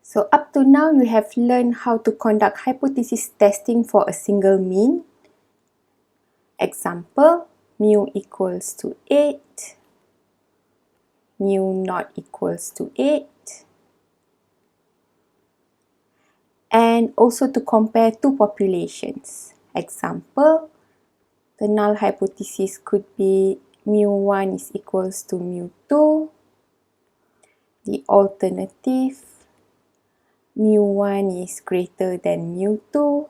So up to now, you have learned how to conduct hypothesis testing for a single mean. Example, mu equals to 8, mu not equals to 8, and also to compare two populations. Example, the null hypothesis could be mu1 is equals to mu2. The alternative, mu1 is greater than mu2.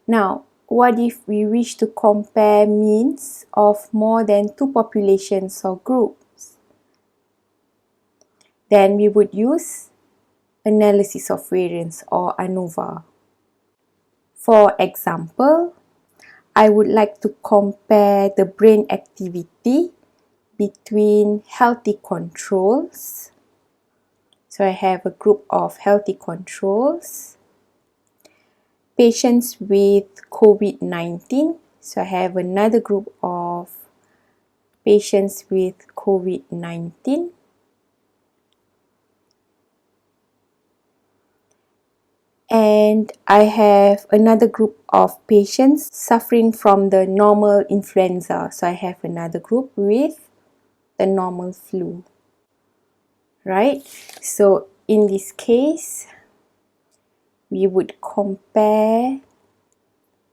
Now, what if we wish to compare means of more than two populations or groups? Then we would use analysis of variance or ANOVA. For example, I would like to compare the brain activity between healthy controls. So I have a group of healthy controls, patients with COVID-19. So I have another group of patients with COVID-19. And I have another group of patients suffering from the normal influenza. So I have another group with the normal flu. Right? So in this case, we would compare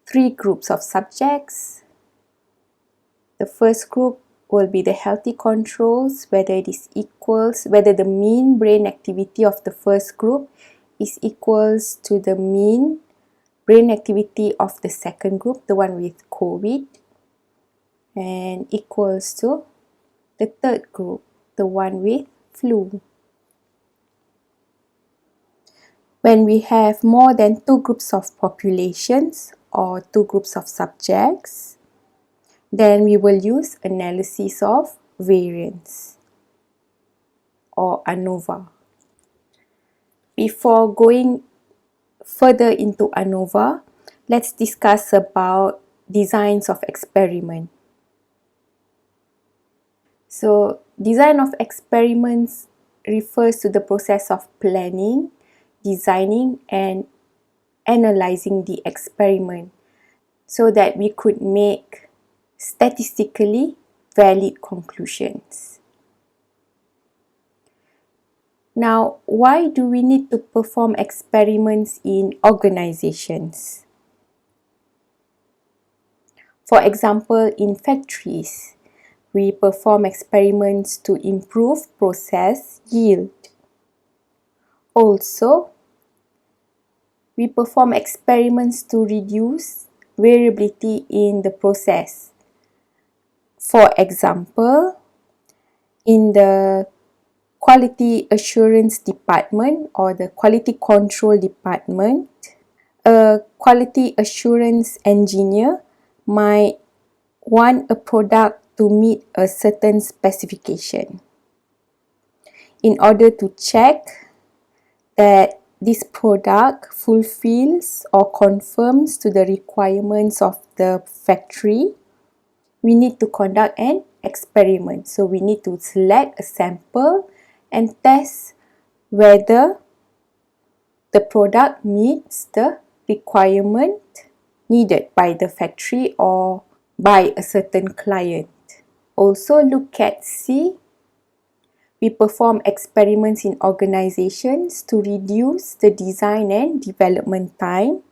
three groups of subjects. The first group will be the healthy controls, whether the mean brain activity of the first group is equals to the mean brain activity of the second group, the one with COVID, and equals to the third group, the one with flu. When we have more than two groups of populations or two groups of subjects, then we will use analysis of variance or ANOVA. Before going further into ANOVA, let's discuss about designs of experiment. So, design of experiments refers to the process of planning, designing, and analyzing the experiment so that we could make statistically valid conclusions. Now, why do we need to perform experiments in organizations? For example, in factories, we perform experiments to improve process yield. Also, we perform experiments to reduce variability in the process. For example, in the quality assurance department or the quality control department, a quality assurance engineer might want a product to meet a certain specification. In order to check that this product fulfills or conforms to the requirements of the factory, we need to conduct an experiment. So we need to select a sample and test whether the product meets the requirement needed by the factory or by a certain client. Also, look at C. We perform experiments in organizations to reduce the design and development time.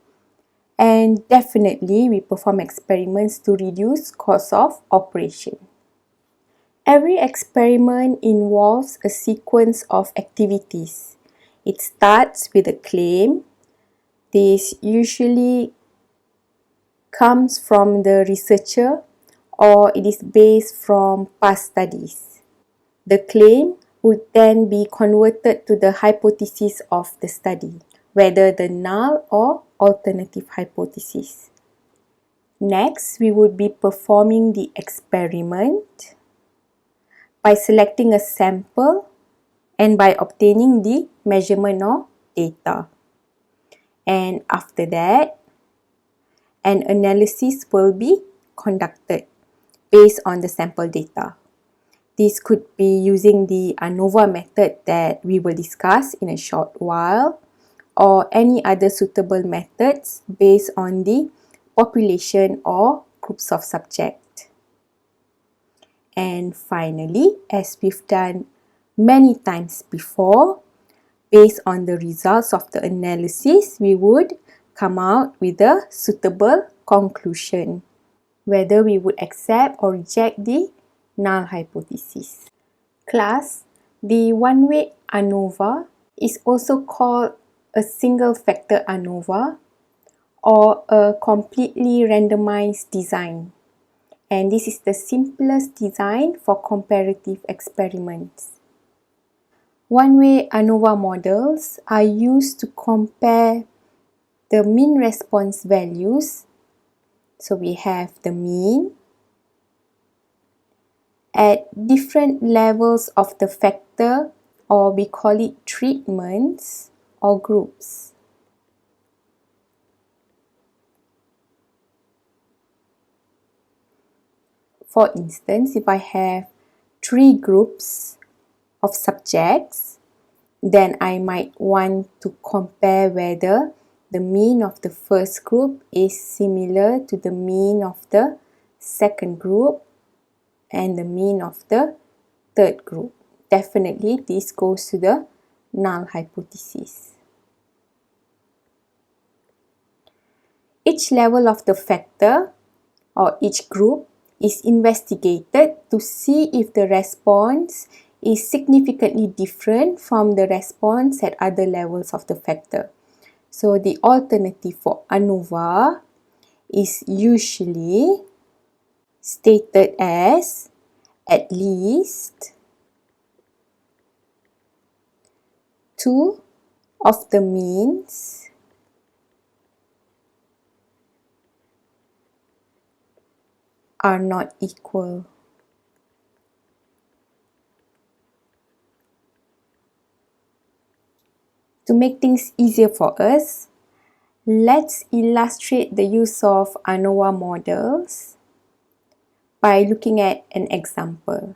And definitely, we perform experiments to reduce cost of operation. Every experiment involves a sequence of activities. It starts with a claim. This usually comes from the researcher or it is based from past studies. The claim would then be converted to the hypothesis of the study, whether the null or alternative hypothesis. Next, we would be performing the experiment by selecting a sample and by obtaining the measurement of data. And after that, an analysis will be conducted based on the sample data. This could be using the ANOVA method that we will discuss in a short while, or any other suitable methods based on the population or groups of subjects. And finally, as we've done many times before, based on the results of the analysis, we would come out with a suitable conclusion, whether we would accept or reject the null hypothesis. Class, the one-way ANOVA is also called a single factor ANOVA or a completely randomized design. And this is the simplest design for comparative experiments. One-way ANOVA models are used to compare the mean response values. So we have the mean at different levels of the factor, or we call it treatments or groups. For instance, if I have 3 groups of subjects, then I might want to compare whether the mean of the first group is similar to the mean of the second group and the mean of the third group. Definitely, this goes to the null hypothesis. Each level of the factor or each group is investigated to see if the response is significantly different from the response at other levels of the factor. So the alternative for ANOVA is usually stated as at least 2 of the means are not equal. To make things easier for us, let's illustrate the use of ANOVA models by looking at an example.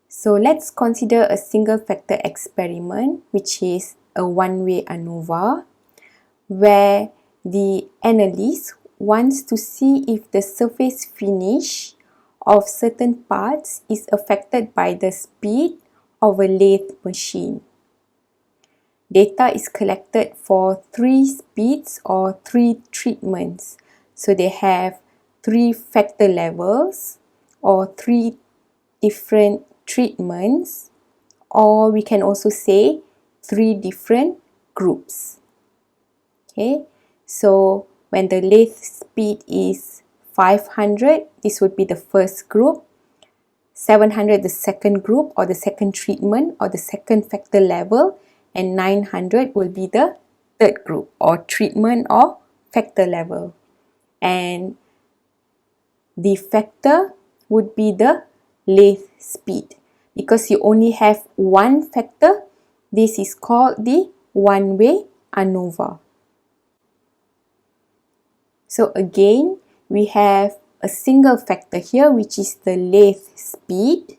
So let's consider a single factor experiment, which is a one-way ANOVA, where the analyst wants to see if the surface finish of certain parts is affected by the speed of a lathe machine. Data is collected for 3 speeds or 3 treatments. So they have 3 factor levels or 3 different treatments, or we can also say 3 different groups. Okay, so when the lathe speed is 500, this would be the first group, 700 the second group or the second treatment or the second factor level, and 900 will be the third group or treatment or factor level. And the factor would be the lathe speed. Because you only have one factor, this is called the one-way ANOVA. So again, we have a single factor here, which is the lathe speed.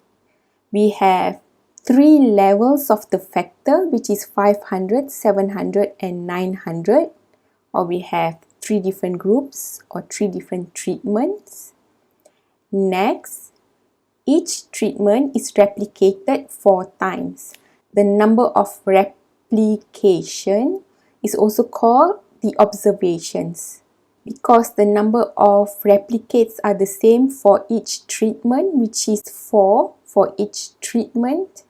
We have 3 levels of the factor, which is 500, 700 and 900, or we have 3 different groups or 3 different treatments. Next, each treatment is replicated 4 times. The number of replication is also called the observations. Because the number of replicates are the same for each treatment, which is 4 for each treatment,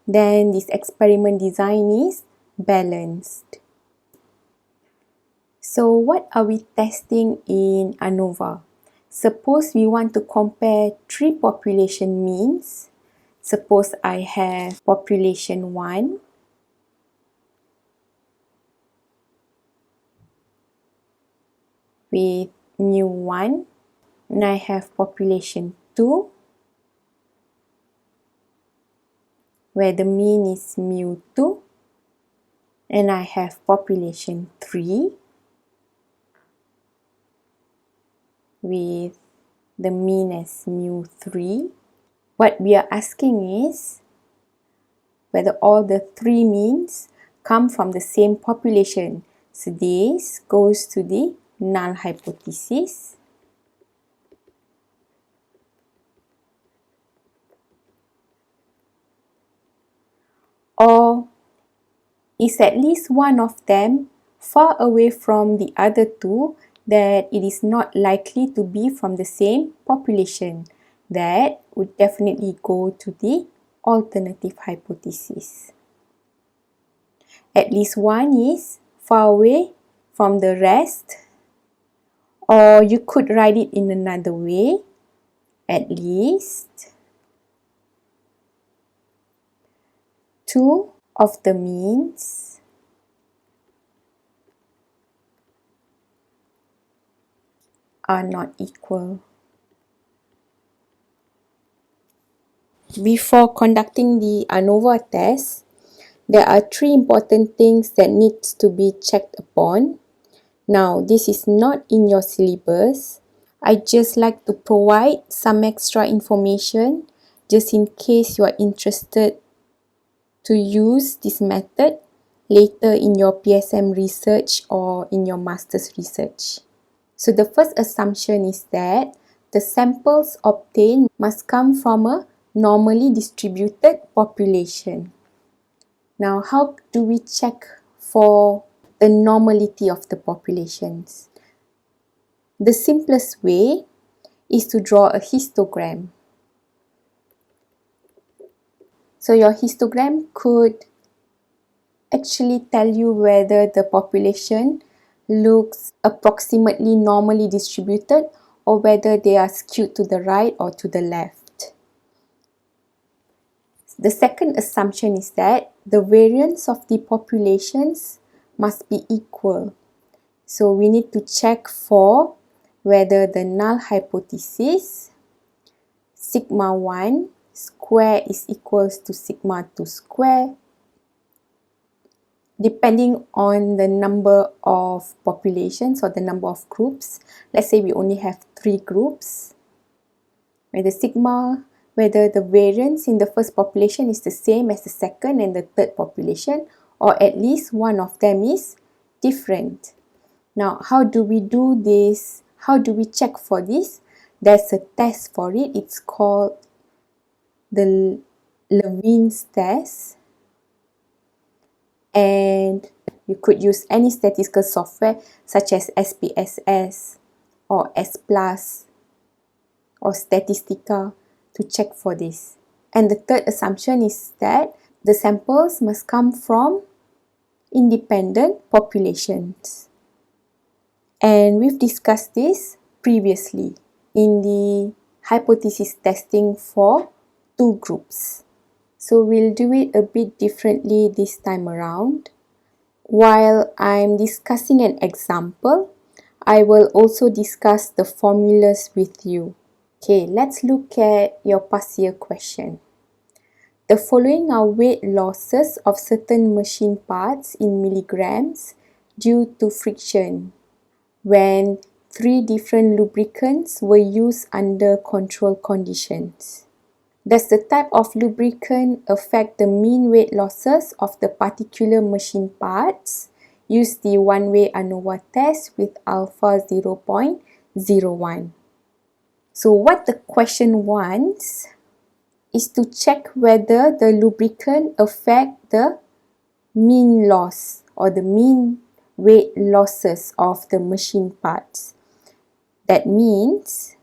then this experiment design is balanced. So what are we testing in ANOVA? Suppose we want to compare 3 population means. Suppose I have population 1, with mu1, and I have population 2, where the mean is mu2, and I have population 3 with the mean as mu3. What we are asking is whether all the three means come from the same population. So this goes to the null hypothesis. Or is at least one of them far away from the other two that it is not likely to be from the same population? That would definitely go to the alternative hypothesis. At least one is far away from the rest, or you could write it in another way. At least two of the means are not equal. Before conducting the ANOVA test, there are three important things that needs to be checked upon. Now, this is not in your syllabus. I just like to provide some extra information just in case you are interested to use this method later in your PSM research or in your master's research. So the first assumption is that the samples obtained must come from a normally distributed population. Now, how do we check for the normality of the populations? The simplest way is to draw a histogram. So your histogram could actually tell you whether the population looks approximately normally distributed or whether they are skewed to the right or to the left. The second assumption is that the variance of the populations must be equal. So we need to check for whether the null hypothesis sigma 1 square is equals to sigma 2 square depending on the number of populations or the number of groups. Let's say we only have 3 groups. Whether the variance in the first population is the same as the second and the third population, or at least one of them is different. Now, how do we do this? How do we check for this? There's a test for it. It's called the Levene's test. And you could use any statistical software such as SPSS or S Plus or Statistica to check for this. And the third assumption is that the samples must come from independent populations. And we've discussed this previously in the hypothesis testing for 2 groups. So we'll do it a bit differently this time around. While I'm discussing an example, I will also discuss the formulas with you. Okay, let's look at your past year question. The following are weight losses of certain machine parts in milligrams due to friction when 3 different lubricants were used under control conditions. Does the type of lubricant affect the mean weight losses of the particular machine parts? Use the one-way ANOVA test with alpha 0.01. So what the question wants is to check whether the lubricant affect the mean loss or the mean weight losses of the machine parts. That means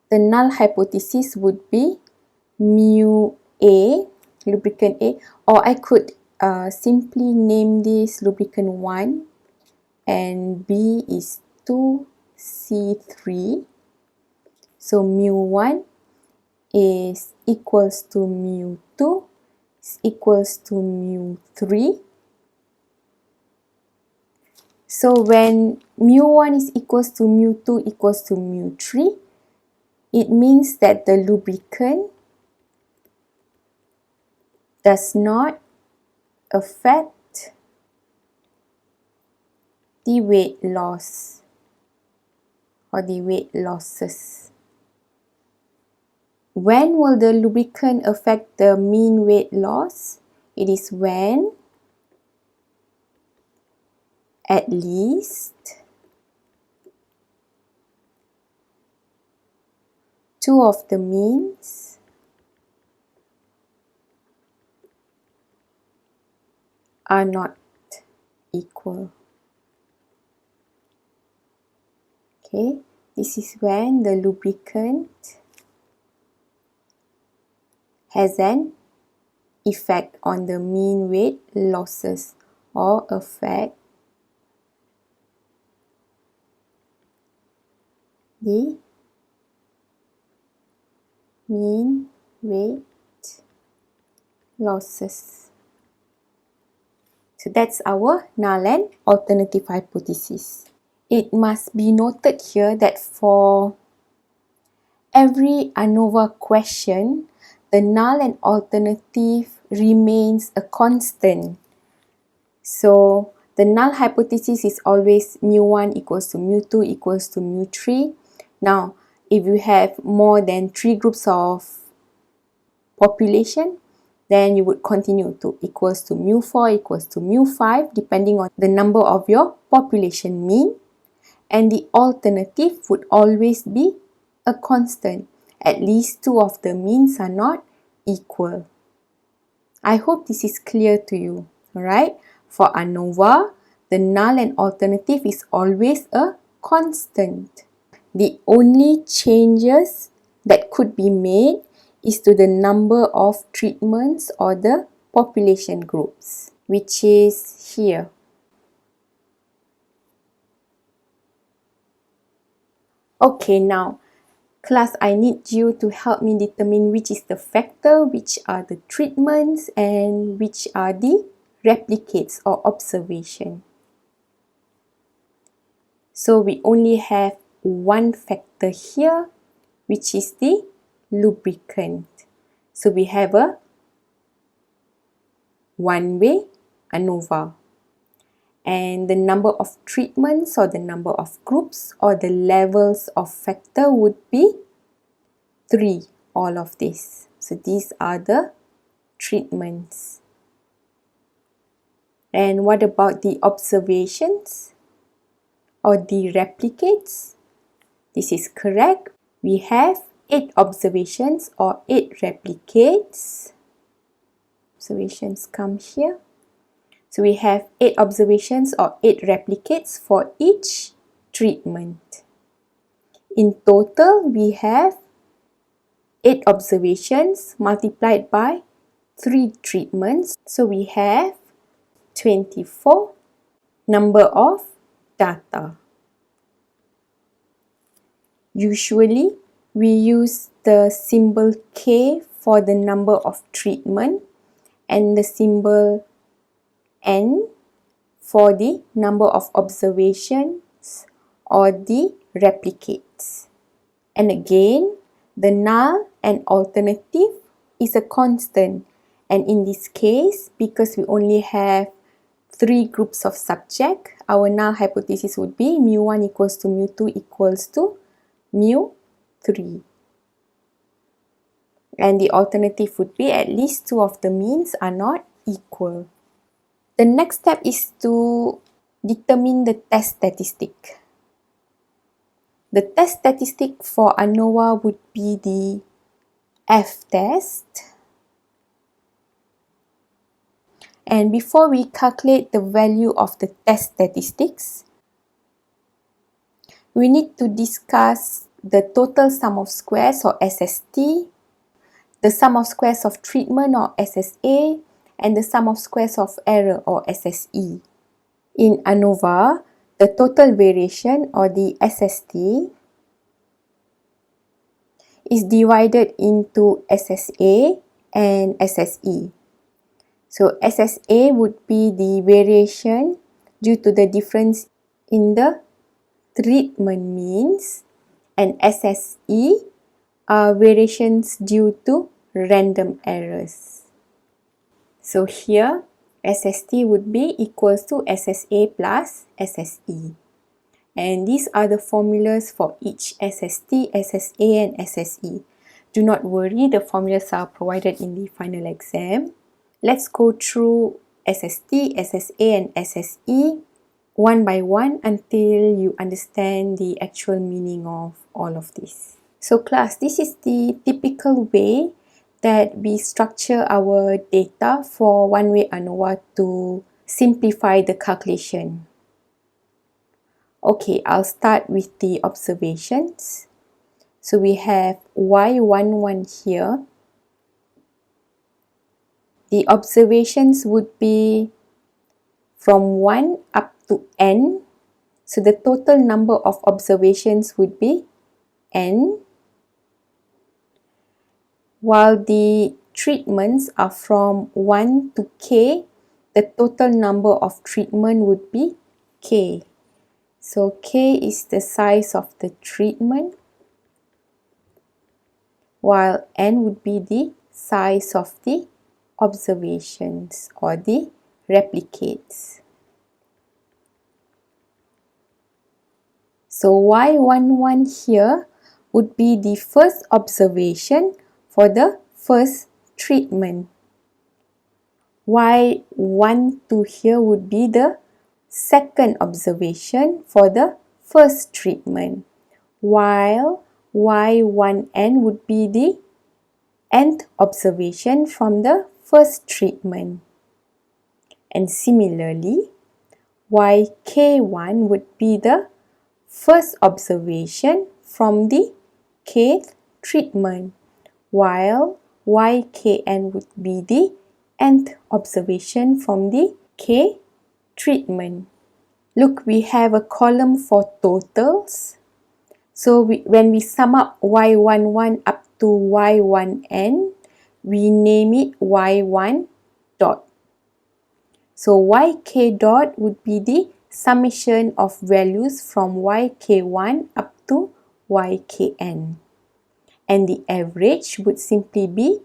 the null hypothesis would be mu A, lubricant A, or I could simply name this lubricant 1 and B is 2C3. So mu 1 is equals to mu 2 is equals to mu 3. So when mu 1 is equals to mu 2 equals to mu 3, it means that the lubricant does not affect the weight loss or the weight losses. When will the lubricant affect the mean weight loss? It is when at least two of the means are not equal. Okay, this is when the lubricant has an effect on the mean weight losses or affect the mean weight losses. So that's our null and alternative hypothesis. It must be noted here that for every ANOVA question, the null and alternative remains a constant. So the null hypothesis is always mu1 equals to mu2 equals to mu3. Now, if you have more than 3 groups of population, then you would continue to equals to mu4 equals to mu5 depending on the number of your population mean. And the alternative would always be a constant. At least two of the means are not equal. I hope this is clear to you. Alright? For ANOVA, the null and alternative is always a constant. The only changes that could be made is to the number of treatments or the population groups, which is here. Okay, now, class, I need you to help me determine which is the factor, which are the treatments, and which are the replicates or observation. So we only have one factor here, which is the lubricant. So we have a one-way ANOVA. And the number of treatments or the number of groups or the levels of factor would be 3, all of this. So these are the treatments. And what about the observations or the replicates? This is correct. We have 8 observations or 8 replicates. Observations come here. So we have 8 observations or 8 replicates for each treatment. In total, we have 8 observations multiplied by 3 treatments. So we have 24 number of data. Usually, we use the symbol K for the number of treatment and the symbol N for the number of observations or the replicates. And again, the null and alternative is a constant. And in this case, because we only have 3 groups of subject, our null hypothesis would be mu1 equals to mu2 equals to mu3. And the alternative would be at least 2 of the means are not equal. The next step is to determine the test statistic. The test statistic for ANOVA would be the F-test. And before we calculate the value of the test statistics, we need to discuss the total sum of squares or SST, the sum of squares of treatment or SSA, and the sum of squares of error or SSE. In ANOVA, the total variation or the SST is divided into SSA and SSE. So SSA would be the variation due to the difference in the treatment means, and SSE are variations due to random errors. So here, SST would be equals to SSA plus SSE. And these are the formulas for each SST, SSA and SSE. Do not worry, the formulas are provided in the final exam. Let's go through SST, SSA and SSE one by one until you understand the actual meaning of all of this. So class, this is the typical way that we structure our data for one-way ANOVA to simplify the calculation. Okay, I'll start with the observations. So we have Y11 here. The observations would be from 1 up to n. So the total number of observations would be n. While the treatments are from 1 to k, the total number of treatment would be k. So k is the size of the treatment, while n would be the size of the observations or the replicates. So Y11 here would be the first observation for the first treatment. Y12 here would be the second observation for the first treatment, while Y1n would be the nth observation from the first treatment. And similarly, YK1 would be the first observation from the kth treatment, while YKN would be the nth observation from the k treatment. Look, we have a column for totals. So when we sum up Y11 up to Y1n, we name it Y1 dot. So YK dot would be the summation of values from YK1 up to YKN. And the average would simply be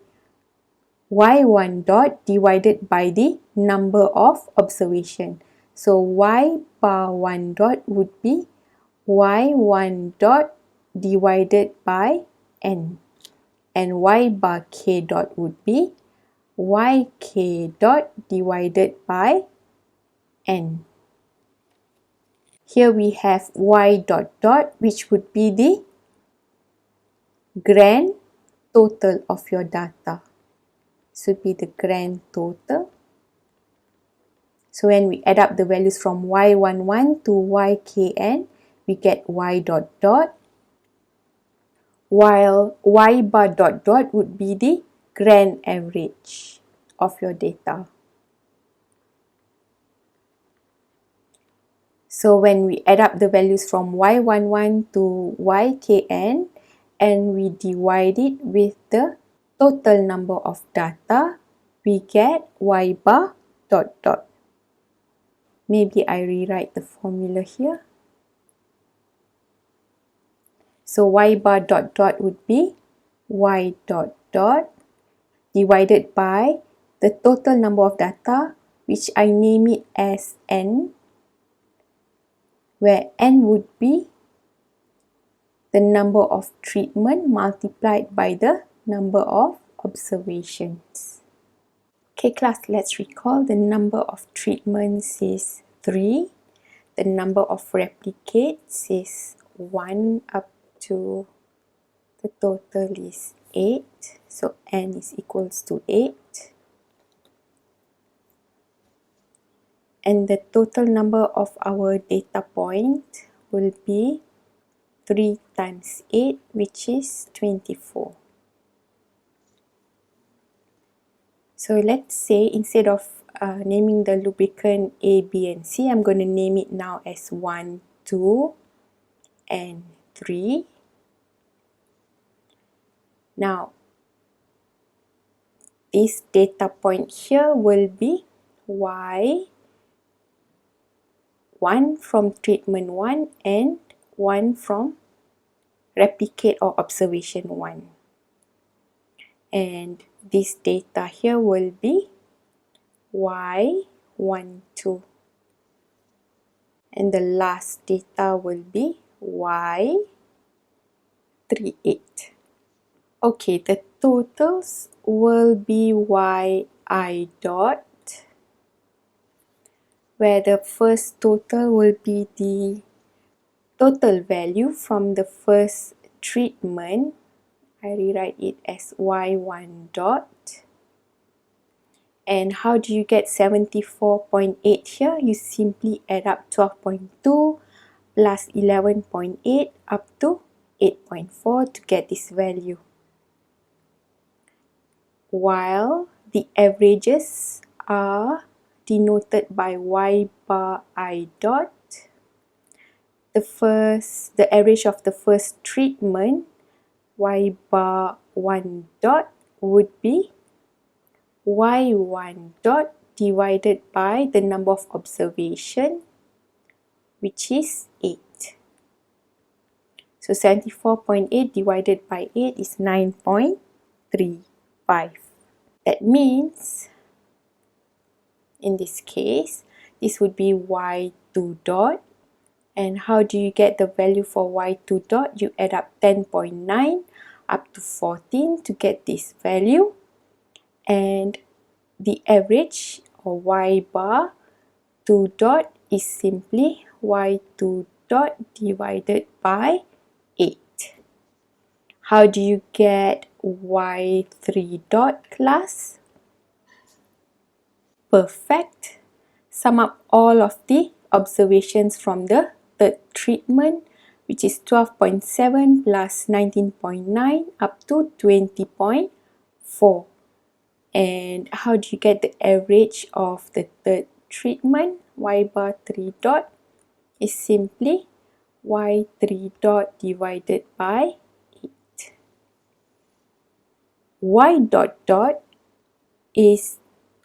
Y1 dot divided by the number of observation. So Y bar 1 dot would be Y1 dot divided by n. And Y bar K dot would be YK dot divided by n. Here we have Y dot dot, which would be the grand total of your data. This would be the grand total. So when we add up the values from Y11 to YKN, we get Y dot dot, while Y bar dot dot would be the grand average of your data. So when we add up the values from Y11 to YKN and we divide it with the total number of data, we get Y bar dot dot. Maybe I rewrite the formula here. So Y bar dot dot would be Y dot dot divided by the total number of data, which I name it as n, where n would be the number of treatment multiplied by the number of observations. Okay class, let's recall the number of treatments is 3. The number of replicates is 1 up to the total is 8. So n is equals to 8. And the total number of our data point will be 3 times 8, which is 24. So let's say instead of naming the lubricant A, B and C, I'm going to name it now as 1, 2 and 3. Now, this data point here will be Y, 1 from treatment 1 and 1 from replicate or observation 1. And this data here will be Y12. And the last data will be Y38. Okay, the totals will be yi dot, where the first total will be the total value from the first treatment. I rewrite it as y1 dot. And how do you get 74.8 here? You simply add up 12.2 plus 11.8 up to 8.4 to get this value. While the averages are denoted by y bar I dot, the average of the first treatment, y bar 1 dot, would be y1 dot divided by the number of observation, which is 8. So 74.8 divided by 8 is 9.35. That means, in this case, this would be y2 dot. And how do you get the value for y2 dot? You add up 10.9 up to 14 to get this value. And the average, or y bar 2 dot, is simply y2 dot divided by 8. How do you get y3 dot, class? Perfect. Sum up all of the observations from the third treatment, which is 12.7 plus 19.9 up to 20.4. And how do you get the average of the third treatment? Y bar 3 dot is simply y3 dot divided by 8. Y dot dot is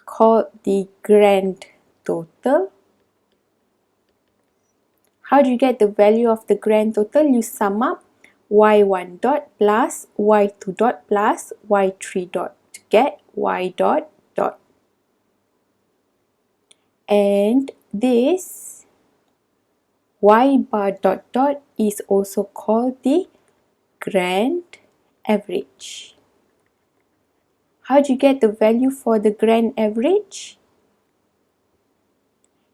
called the grand total. How do you get the value of the grand total? You sum up y1 dot plus y2 dot plus y3 dot to get y dot dot. And this y bar dot dot is also called the grand average. How do you get the value for the grand average?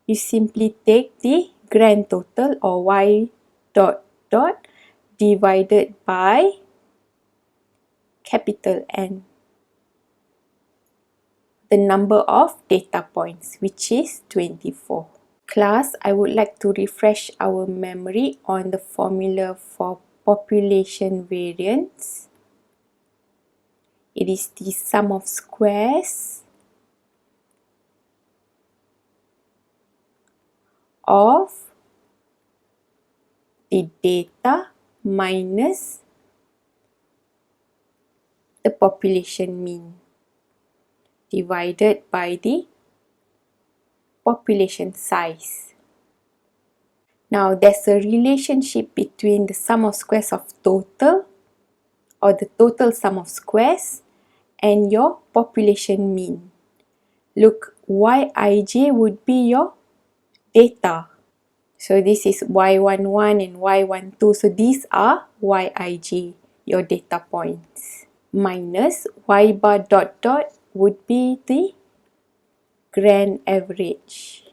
You simply take the grand total, or y dot dot, divided by capital N, the number of data points, which is 24. Class, I would like to refresh our memory on the formula for population variance. It is the sum of squares of the data minus the population mean divided by the population size. Now, there's a relationship between the sum of squares of total, or the total sum of squares, and your population mean. Look, Yij would be your data. So this is Y11 and Y12. So these are Yij, your data points. Minus Y bar dot dot would be the grand average.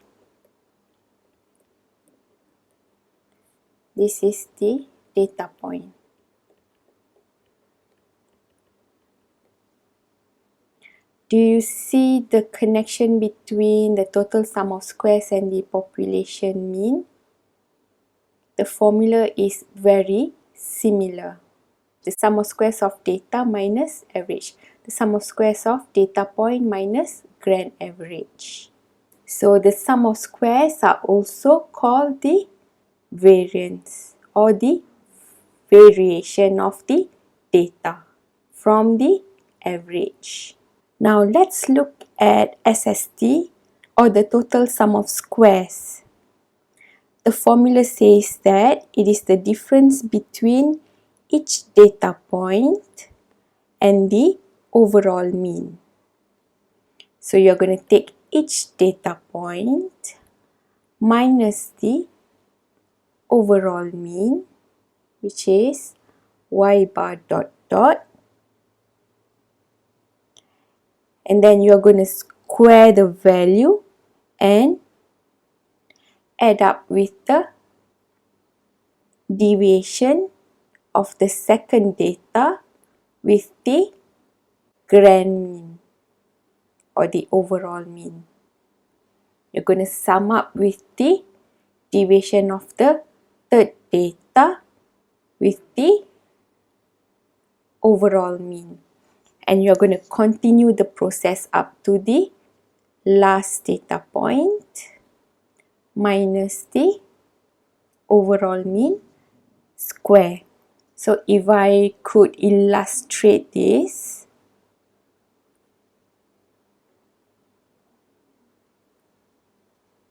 This is the data point. Do you see the connection between the total sum of squares and the population mean? The formula is very similar. The sum of squares of data minus average. The sum of squares of data point minus grand average. So the sum of squares are also called the variance, or the variation of the data from the average. Now let's look at SST, or the total sum of squares. The formula says that it is the difference between each data point and the overall mean. So you're going to take each data point minus the overall mean, which is y bar dot dot, And then you're going to square the value and add up with the deviation of the second data with the grand mean or the overall mean. You're going to sum up with the deviation of the third data with the overall mean. And you're going to continue the process up to the last data point minus the overall mean square. So if I could illustrate this,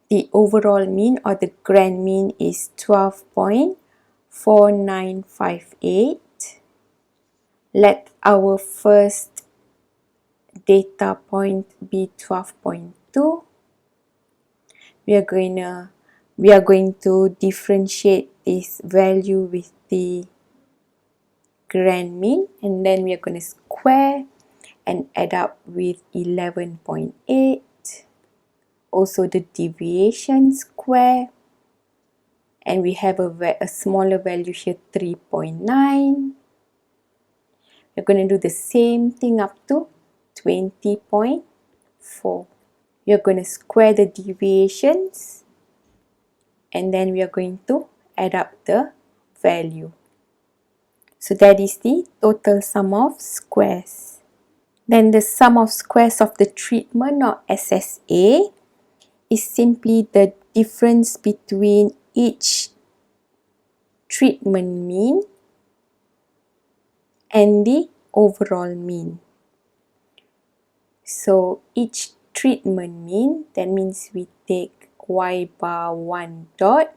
the overall mean or the grand mean is 12.4958. Let our first data point be 12.2. We are going to differentiate this value with the grand mean, and then we are going to square and add up with 11.8. Also the deviation square, and we have a smaller value here, 3.9. We're going to do the same thing up to 20.4. You're going to square the deviations, and then we are going to add up the value. So that is the total sum of squares. Then the sum of squares of the treatment or SSA is simply the difference between each treatment mean and the overall mean. So each treatment mean, that means we take y bar 1 dot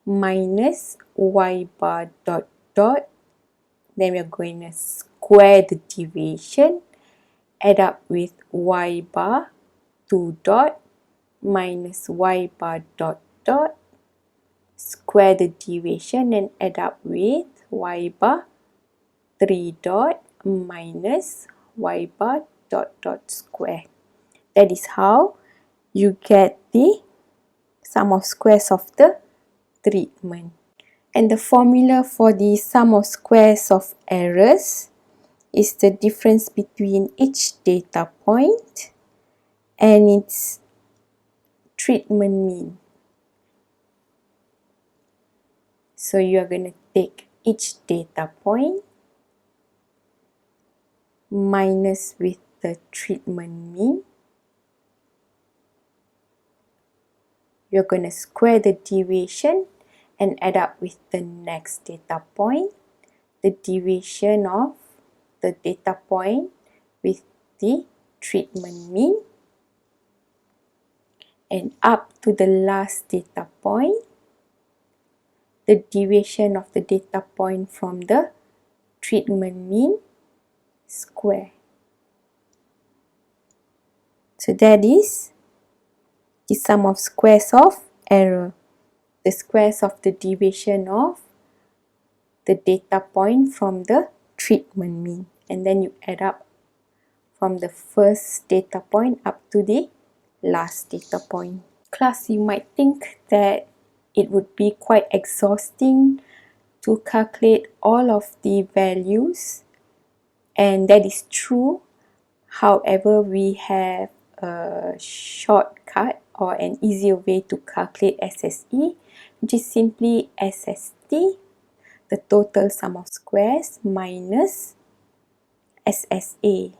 minus y bar dot dot. Then we are going to square the deviation, add up with y bar 2 dot minus y bar dot dot, square the deviation and add up with y bar 3 dot minus y bar dot dot square. That is how you get the sum of squares of the treatment. And the formula for the sum of squares of errors is the difference between each data point and its treatment mean. So you are going to take each data point minus with the treatment mean. You're going to square the deviation and add up with the next data point, the deviation of the data point with the treatment mean, and up to the last data point, the deviation of the data point from the treatment mean square. So that is the sum of squares of error, the squares of the deviation of the data point from the treatment mean, and then you add up from the first data point up to the last data point. Class, you might think that it would be quite exhausting to calculate all of the values, and that is true. However, we have a shortcut or an easier way to calculate SSE, which is simply SST, the total sum of squares, minus SSA.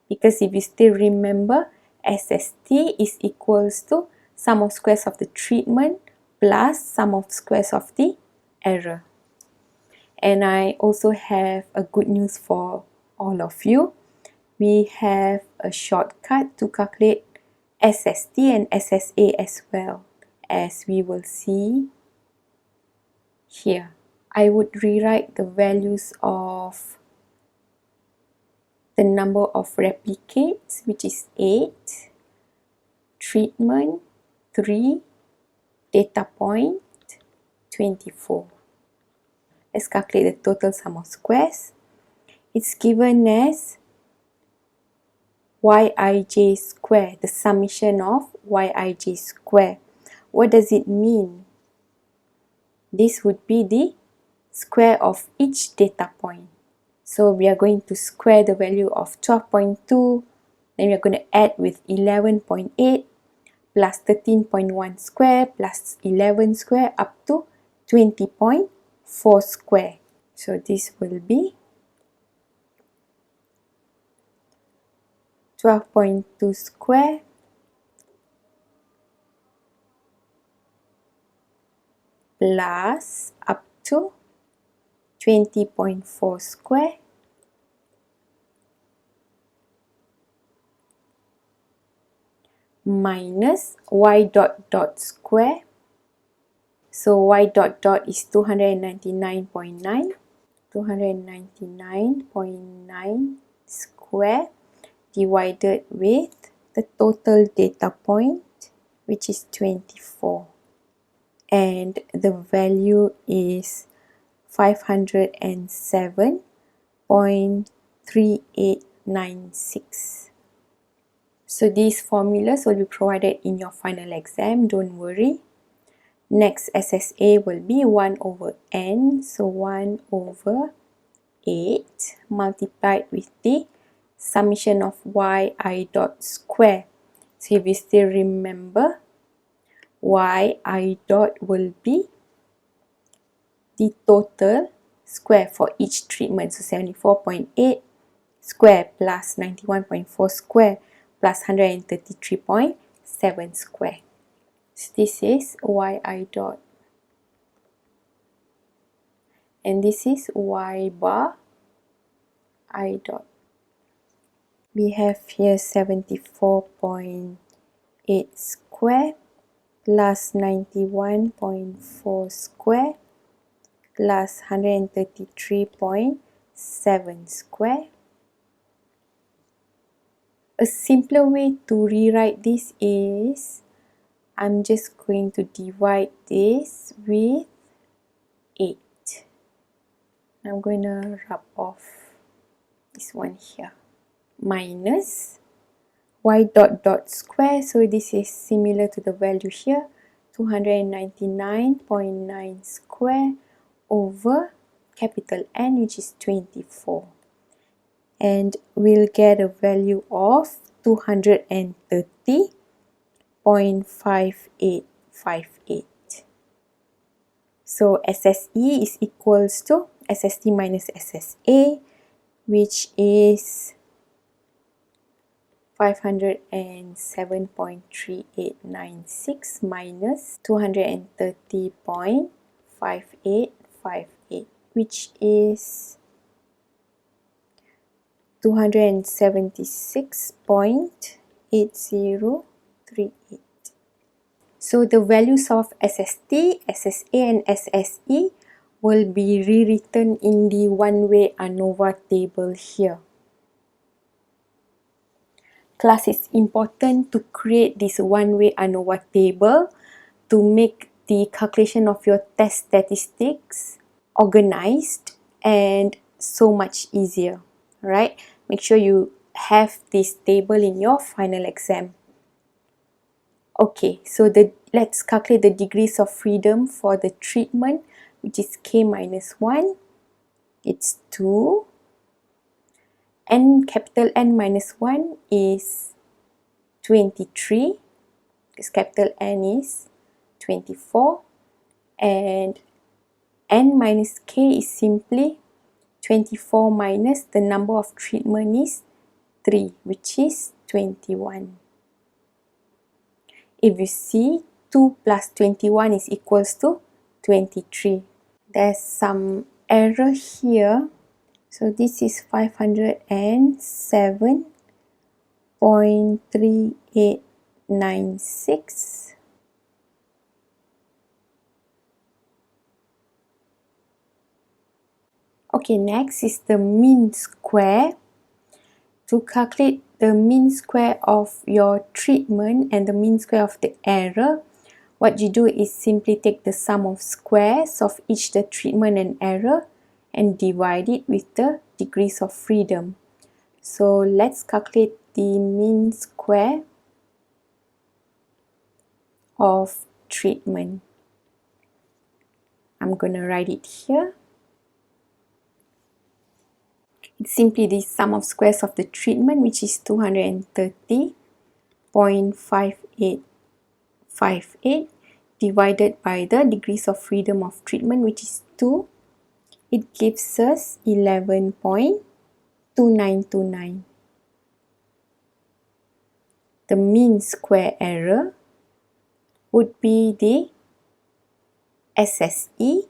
Because if you still remember, SST is equals to sum of squares of the treatment plus sum of squares of the error. And I also have a good news for all of you. We have a shortcut to calculate SST and SSA as well, as we will see here. I would rewrite the values of the number of replicates, which is 8, treatment 3, data point 24. Let's calculate the total sum of squares. It's given as Yij square, the summation of Yij square. What does it mean? This would be the square of each data point. So we are going to square the value of 12.2, then we are going to add with 11.8 plus 13.1 square plus 11 square up to 20.4 square. So this will be 12.2 square plus up to 20.4 square minus y dot dot square. So y dot dot is 299.9. 299.9 square divided with the total data point, which is 24. And the value is 507.3896. So these formulas will be provided in your final exam, don't worry. Next SSA will be 1 over n, so 1 over 8 multiplied with the summation of yi dot square. So if you still remember, yi dot will be the total square for each treatment. So 74.8 square plus 91.4 square plus 133.7 square. So this is yi dot. And this is y bar I dot. We have here 74.8 square plus 91.4 square plus 133.7 square. A simpler way to rewrite this is I'm just going to divide this with 8. I'm going to rub off this one here. Minus y dot dot square, so this is similar to the value here, 299.9 square over capital N, which is 24. And we'll get a value of 230.5858. So SSE is equals to SST minus SSA, which is 507.3896 minus 230.5858, which is 276.8038. So the values of SST, SSA and SSE will be rewritten in the one-way ANOVA table here. Class, it's important to create this one-way ANOVA table to make the calculation of your test statistics organized and so much easier. Alright, make sure you have this table in your final exam. Okay, so let's calculate the degrees of freedom for the treatment, which is k minus 1. It's 2. N, capital N minus 1 is 23, because capital N is 24. And N minus K is simply 24 minus the number of treatment is 3, which is 21. If you see, 2 plus 21 is equals to 23. There's some error here. So this is 507.3896. Okay, next is the mean square. To calculate the mean square of your treatment and the mean square of the error, what you do is simply take the sum of squares of each the treatment and error and divide it with the degrees of freedom. So let's calculate the mean square of treatment. I'm going to write it here. It's simply the sum of squares of the treatment, which is 230.5858 divided by the degrees of freedom of treatment, which is 2. It gives us 11.2929. The mean square error would be the SSE,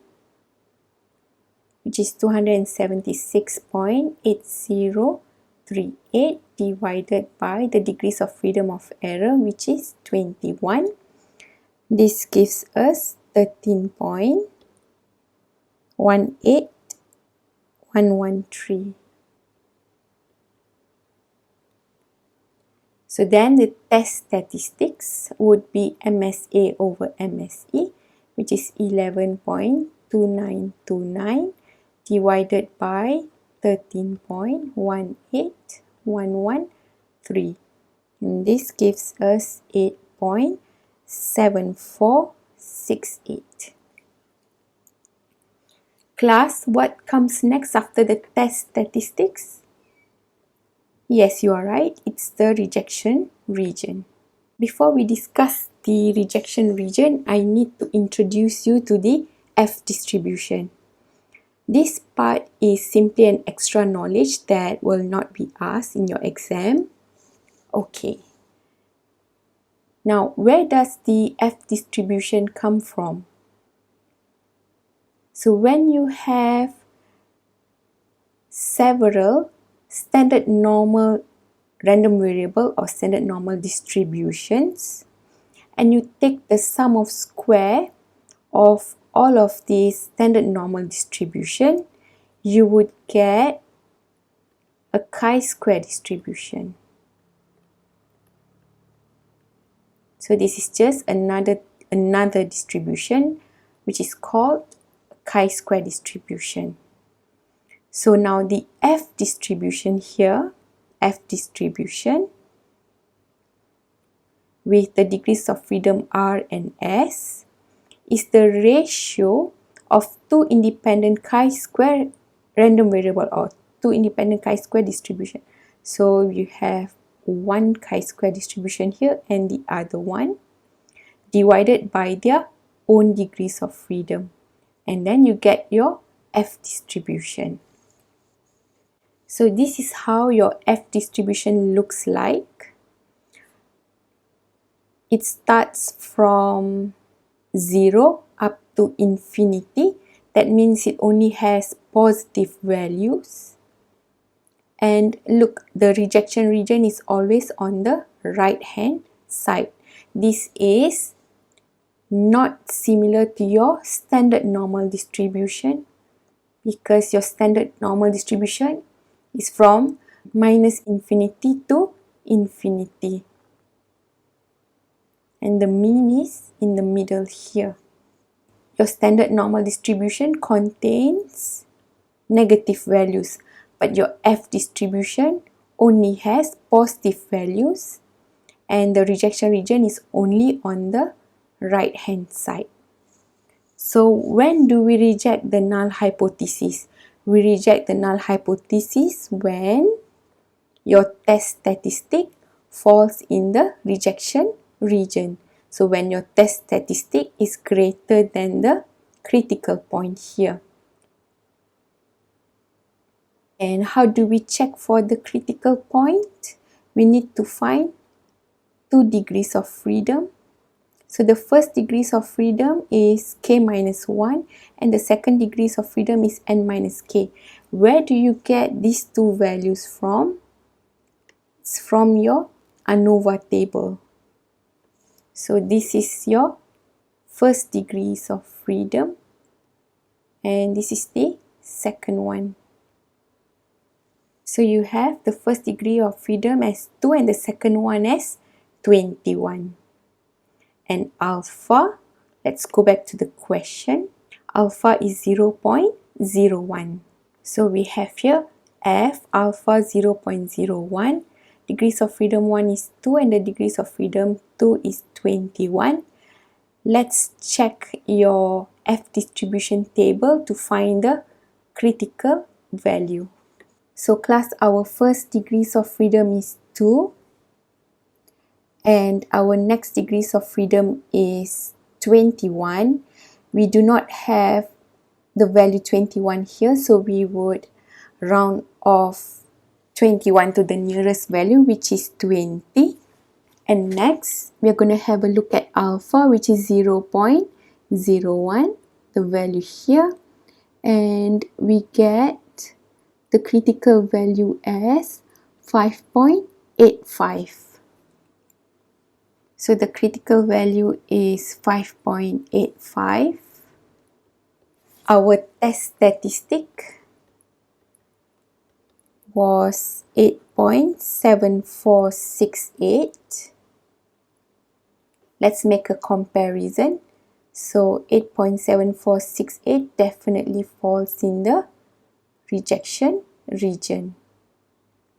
which is 276.8038 divided by the degrees of freedom of error, which is 21. This gives us 13.18113. So then the test statistics would be MSA over MSE, which is 11.2929 divided by 13.18113. And this gives us 8.7468. Class, what comes next after the test statistics? Yes, you are right. It's the rejection region. Before we discuss the rejection region, I need to introduce you to the F distribution. This part is simply an extra knowledge that will not be asked in your exam. Okay. Now, where does the F distribution come from? So when you have several standard normal random variable or standard normal distributions, and you take the sum of square of all of these standard normal distribution, you would get a chi-square distribution. So this is just another distribution which is called chi-square distribution. So now the F distribution here, F distribution with the degrees of freedom R and S, is the ratio of two independent chi-square random variable or two independent chi-square distribution. So you have one chi-square distribution here and the other one divided by their own degrees of freedom. And then you get your F distribution. So this is how your F distribution looks like. It starts from 0 up to infinity. That means it only has positive values. And look, the rejection region is always on the right hand side. This is not similar to your standard normal distribution, because your standard normal distribution is from minus infinity to infinity. And the mean is in the middle here. Your standard normal distribution contains negative values, but your F distribution only has positive values, and the rejection region is only on the right hand side. So when do we reject the null hypothesis? We reject the null hypothesis when your test statistic falls in the rejection region. So when your test statistic is greater than the critical point here. And how do we check for the critical point? We need to find two degrees of freedom. So the first degrees of freedom is k minus 1 and the second degrees of freedom is n minus k. Where do you get these two values from? It's from your ANOVA table. So this is your first degrees of freedom and this is the second one. So you have the first degree of freedom as 2 and the second one as 21. And alpha, let's go back to the question. Alpha is 0.01. So we have here F alpha 0.01. degrees of freedom 1 is 2 and the degrees of freedom 2 is 21. Let's check your F distribution table to find the critical value. So class, our first degrees of freedom is 2 and our next degrees of freedom is 21. We do not have the value 21 here, so we would round off 21 to the nearest value, which is 20. And next, we're going to have a look at alpha, which is 0.01, the value here. And we get the critical value as 5.85. So the critical value is 5.85. Our test statistic was 8.7468. Let's make a comparison. So 8.7468 definitely falls in the rejection region.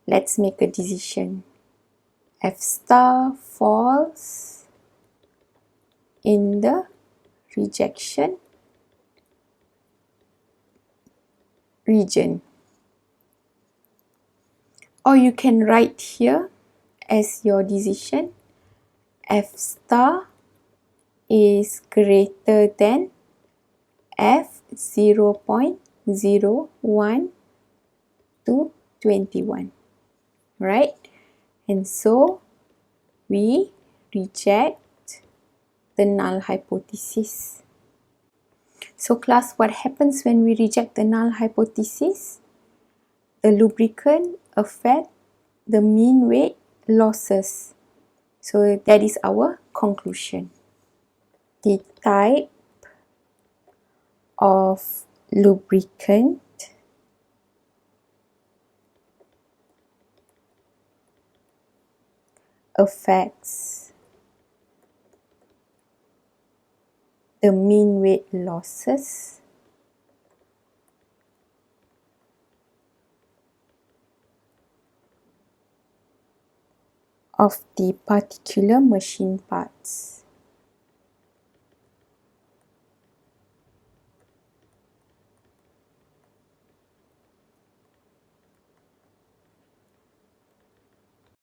Let's make a decision. F star falls in the rejection region. Or you can write here as your decision, F star is greater than F 0.01 to 21, right? And so we reject the null hypothesis. So class, what happens when we reject the null hypothesis? The lubricant affect the mean weight losses. So that is our conclusion. The type of lubricant affects the mean weight losses of the particular machine parts.